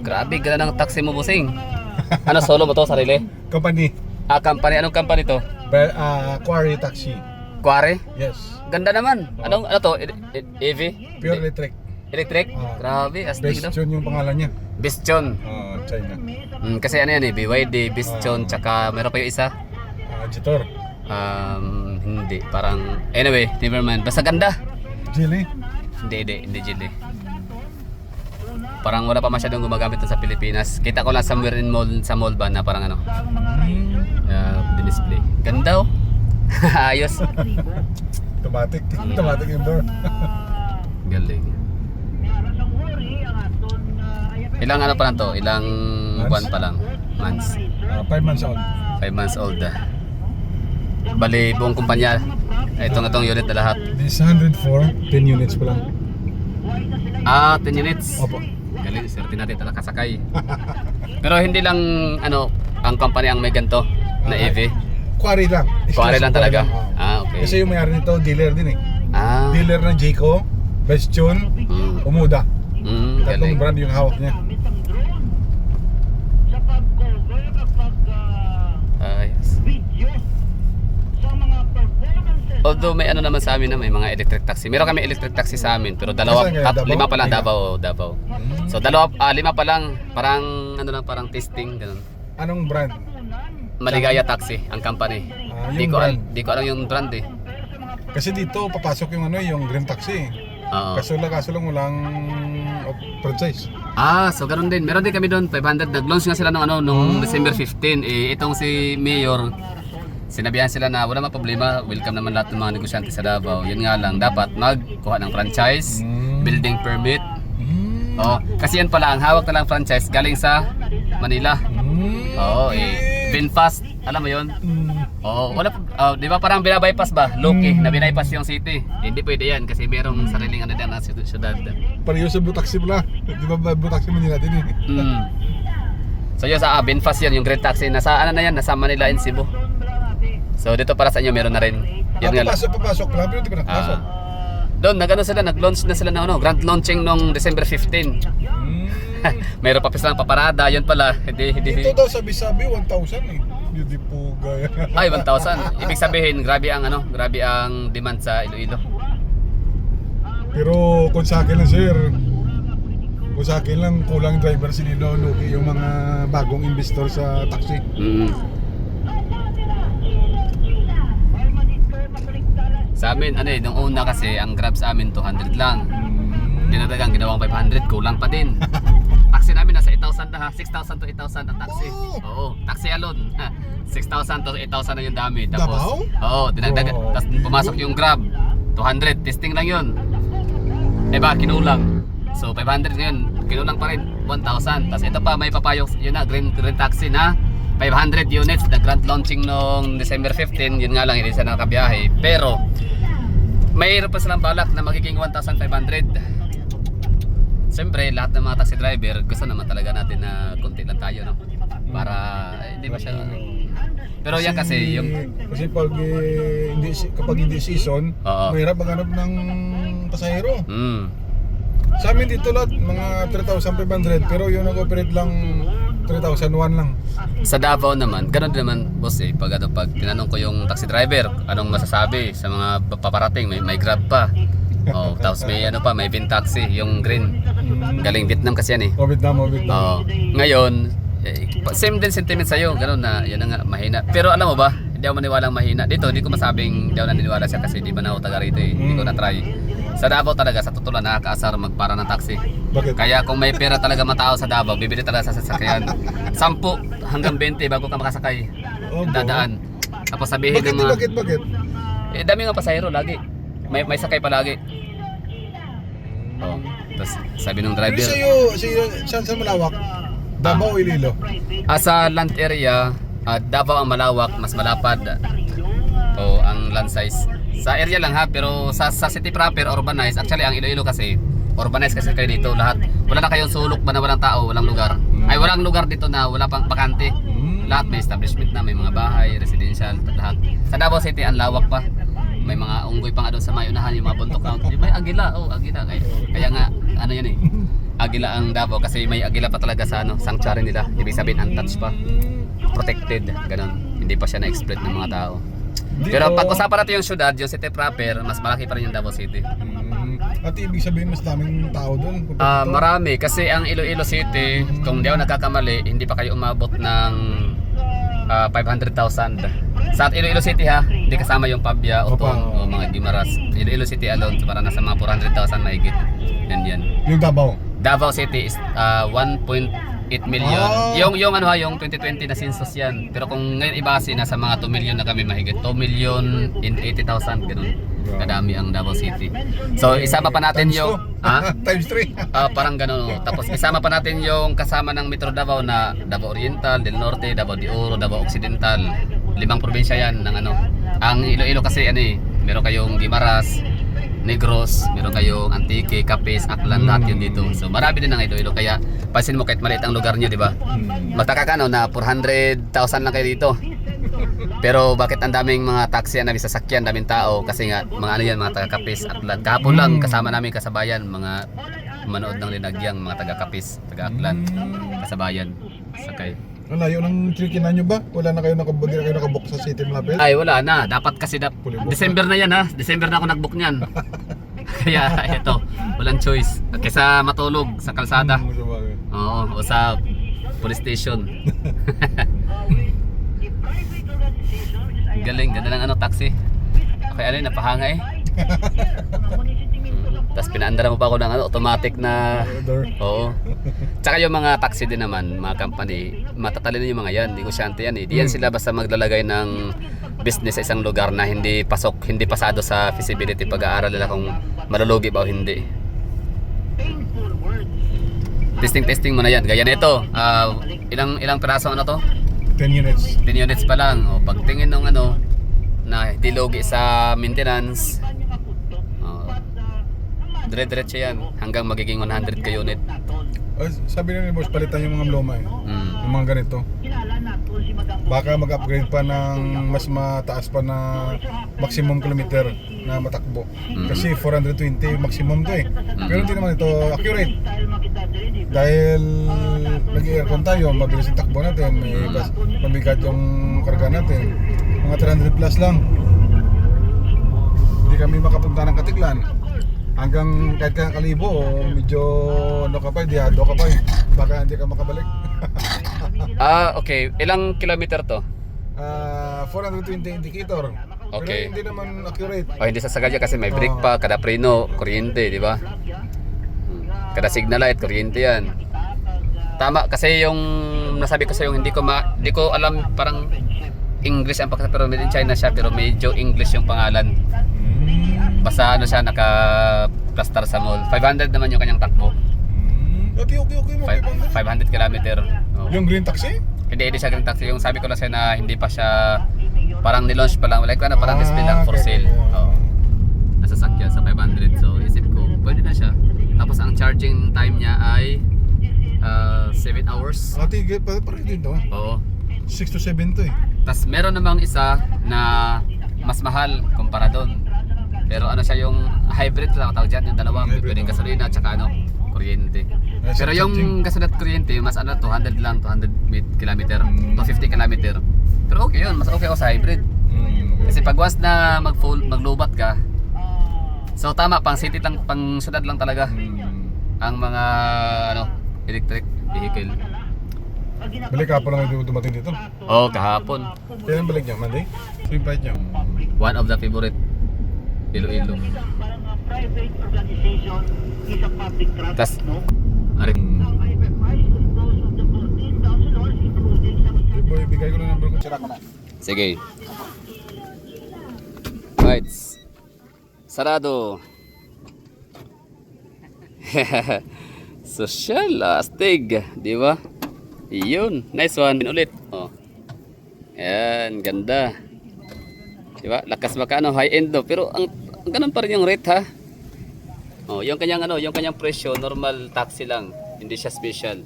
Grabe, ganda ng taxi mo, bossing. Ano, solo mo to, sarili? Company. Company. Anong company to? Quarry Taxi. Quarry? Yes. Ganda naman. Ano to? EV? Pure electric. Electric? Ah. Grabe, astig, no? Bestion yung pangalan niya. Bistion. China. Kasi ano yan eh, BYD, Bistion, tsaka meron pa yung isa. Jitor. Hindi, parang, anyway, never mind. Basta ganda. Jilly. Hindi Jilly. Parang wala pa masyadong gumagamit dun sa Pilipinas. Kita ko lang somewhere in mall, sa mall ba na parang ano, display. Ganda oh. Ayos. Automatic. Automatic yung door. Galing. Ilang ano pa lang to? Ilang buwan pa lang? Months. 5 months old. 5 months old. Bali, buong kumpanya. Itong unit na lahat. This 104, 10 units pa lang. 10 units. Opo. Galing, swerte natin talaga kasakay. Pero hindi lang ano, ang company ang may ganito na EV. Quarry lang. Quarry lang talaga. Okay. Kasi yung mayari nito, dealer din eh. Dealer. Dealer ng Jayco, Bestion, Umuda. Tatlong Galing. brand yung hawak niya. Ayos. Although may ano naman sa amin na may mga electric taxi. Meron kami electric taxi sa amin pero dalawa, Saan kayo? Davao? lima pa lang Lima. Davao. So lima pa lang, parang ano lang, parang testing ganun. Anong brand? Maligaya Taxi ang company. Yung brand. Di ko alam yung brand eh. Kasi dito papasok yung ano, yung Green Taxi. Oo. Kaso lang walang franchise. So ganun din. Meron din kami doon 500. Nag-launch nga sila nung December 15. Itong si Mayor, sinabihan sila na wala mang problema, welcome naman lahat ng mga negosyante sa Davao. Yun nga lang, dapat magkuha ng franchise, building permit. Kasi yan pala, ang hawak na lang franchise galing sa Manila. Vinfast, alam mo yun? Di ba parang binabypass ba? Loki, na binabypass yung city. Hindi pwede yan kasi merong sariling ano din na syudad. Pareho sa Butaxi pala. Di ba Butaxi Manila din eh? So yun sa Vinfast yan, yung Green Taxi. Nasa ano na yan, nasa Manila and Cebu. So dito para sa inyo meron na rin. Yan nga lang. Papasok pala, pero di pa nakapasok. Doon nag-launch na sila ng grand launching nung December 15. Mayroon pa silang paparada, yun pala. Ito daw sabi-sabi 1,000 eh. Hindi po gaya. Ay, 1,000. Ibig sabihin, grabe ang demand sa Iloilo. Pero kung sa akin lang sir, kung sa akin lang kulang driver si Lilo Luki yung mga bagong investor sa taxi. Sa amin, nung una kasi, ang Grab sa amin 200 lang. Dinadagang ginawang 500, kulang pa din. Taxi namin nasa 8,000 na ha, 6,000 to 8,000 ang taxi. Oo, taxi alone. 6,000 to 8,000 na yung dami. Tapos, dinagdagan. Tapos pumasok yung Grab, 200, testing lang yun. Diba, kinulang. So 500 ngayon, kinulang pa rin, 1,000. Tapos ito pa, may papayok, yun na, green taxi na 500 units, na grand launching noong December 15. Yun nga lang, hindi siya nakabiyahe. Pero, mayroon pa silang balak na magiging 1,500. Siyempre, lahat ng mga taxi driver, gusto naman talaga natin na konti lang tayo, no? Para hindi masyadong pero yan kasi yung pag kapag hindi season, mahirap maghanap ng pasahero. Sa amin dito lahat mga 3,500 pero yung nag-operate lang 3,001 lang. Sa Davao naman, ganoon din naman boss pag tinanong ko yung taxi driver, anong masasabi sa mga paparating, may Grab pa. Tapos may may Vin Taxi, yung green. Galing Vietnam kasi yan eh. Vietnam. Ngayon, same din sentiment sa'yo, gano'n na, yan nga, mahina. Pero alam mo ba, hindi ako maniwalang mahina. Dito, hindi ko masabing hindi ako naniniwala siya kasi di ba na ako taga rito eh. Hindi ko na-try. Sa Davao talaga, sa totoo lang, nakakaasar magpara ng taxi. Bakit? Kaya kung may pera talaga matao sa Davao, bibili talaga sa sasakyan. 10 hanggang 20 bago ka makasakay. Dadaan. Tapos sabihin ng mga... Bakit? Dami nga pasahero lagi. May sakay pa lagi. Tapos sabi ng driver, saan sa malawak? Davao o Iloilo? Sa land area, Davao ang malawak, mas malapad ang land size. Sa area lang ha, pero sa city proper, urbanized. Actually, ang Iloilo kasi, urbanized kasi kayo dito. Lahat, wala na kayong sulok ba na walang tao, walang lugar. Ay, walang lugar dito na wala pang bakante. Lahat may establishment na, may mga bahay, residential, lahat. Sa Davao City, ang lawak pa. May mga unggoy pa nga doon sa may unahan, yung mga buntok na. May agila, agila. Kaya nga, ano yan eh. Agila ang Davao kasi may agila pa talaga sa ano, sanctuary nila. Ibig sabihin untouched pa, protected, ganun. Hindi pa siya na-exploit ng mga tao. Pero Dito, pag-usapan natin yung syudad, yung city proper, mas malaki pa rin yung Davao City. at ibig sabihin mas daming tao doon. Marami kasi ang Iloilo City, kung di ako nagkakamali, hindi pa kayo umabot ng 500,000. Sa Iloilo City ha, hindi kasama yung Pabia, Oton, o mga Guimaras. Iloilo City alone, so para nasa mga 400,000 mahigit. Yan. Yung Davao. Davao City is 1.8 million. Yung ano ha, yung 2020 na census yan. Pero kung ngayon ibase nasa mga 2 million na kami mahigit. 2 million in 80,000 ganun. Kadami ang Davao City. So isama pa natin Times yung Times 3. parang ganun. Oh. Tapos isama pa natin yung kasama ng Metro Davao na Davao Oriental, Del Norte, Davao de Oro, Davao Occidental. 5 probinsya yan ng ano. Ang Iloilo kasi ano meron kayong Guimaras, Negros, meron kayong Antique, Capiz, Aklan, lahat yun dito. So marami din ang Iloilo kaya pansin mo kahit maliit ang lugar nyo, di ba? Magtaka ka no na 400,000 lang kayo dito. Pero bakit ang daming mga taxi na sasakyan, daming tao kasi nga mga ano yan, mga taga Capiz, Aklan. Kahapon lang kasama namin kasabayan, mga manood ng linagyang, mga taga Capiz, taga Aklan, kasabayan, sakay. Ang layo ng trikinan nyo ba? Wala na kayo nakabok sa City Malapit? Ay wala na, dapat kasi December na yan ha, December na ako nagbook niyan. Kaya eto, walang choice. Kaysa matulog sa kalsada. Oo, o sa police station. Galing, ganda ng ano, taxi. Okay, ano yun, napahanga eh. Tapos pinaandara mo pa ako ng ano, automatic na. Oo. Tsaka yung mga taxi din naman, mga company, matatalino yung mga yan, negosyante yan eh. Di yan sila basta maglalagay ng business sa isang lugar na hindi pasado sa feasibility, pag-aaral nila kung malulugi ba o hindi. Testing mo na yan. Gaya nito, ilang piraso ano to? 10 units. 10 units pa lang. O, pagtingin ng ano, na hindi lugi sa maintenance, dire-diretso yan hanggang magiging 100 ka unit. Sabi na ni boss, palitan yung mga luma eh. Yung mga ganito. Baka mag-upgrade pa ng mas mataas pa na maximum kilometer na matakbo. Kasi 420 maximum to eh. Pero hindi naman ito accurate. Dahil nag-aircon tayo, mabilis yung takbo natin, may mabigat yung karga natin. Mga 300 plus lang. Hindi kami makapunta ng Katiglan. Hanggang kahit ka kalibo, medyo ano ka pa, dihado ka pa eh. Baka hindi ka makabalik. Okay. Ilang kilometer to? 420 indicator. Okay. Pero hindi naman accurate. Hindi sasagadya kasi may brake pa, kada preno, kuryente, di ba? Kada signal light, kuryente yan. Tama, kasi yung nasabi ko sa yung hindi ko alam, parang English ang pagkasa, pero made in China siya, pero medyo English yung pangalan. Basta ano siya, naka-plaster sa mall. 500 naman yung kanyang takbo. Okay. 500 kilometer. Oh. Yung green taxi? Hindi siya green taxi. Yung sabi ko lang siya na hindi pa siya, parang nilaunch pa lang. Like ko na parang display lang for sale. Oh. Nasasakyan sa 500. So isip ko, pwede na siya. Tapos ang charging time niya ay 7 hours. Tigil, parang din to. Oo. 6 to 7 to eh. Tapos meron namang isa na mas mahal kumpara doon. Pero ano siya, yung hybrid lang tawag dyan, yung dalawang pwedeng gasolina at saka ano, kuryente. Pero yung gasolina at kuryente, mas ano, 200 lang, 200 kilometer, 250 kilometer. Pero okay yun, mas okay ako sa hybrid. Kasi pag once na maglubat ka, so tama, pang city lang, pang syudad lang talaga ang mga ano, electric vehicle. Balik ka pa lang dumating dito. Oo, kahapon. Kailan balik niya? Monday? So yung flight niya? One of the favorite Iloilo. Tas Boy, bigay ko na number ko. Sira ko na. sige. Right. Sarado. Social astig, di ba? Iyon, nice one. Ulit. Oh. Yan, ganda. Di ba? Lakas baka ano, high end do, pero ang ganun pa rin yung rate ha. Oh, yung kanyang presyo, normal taxi lang, hindi siya special.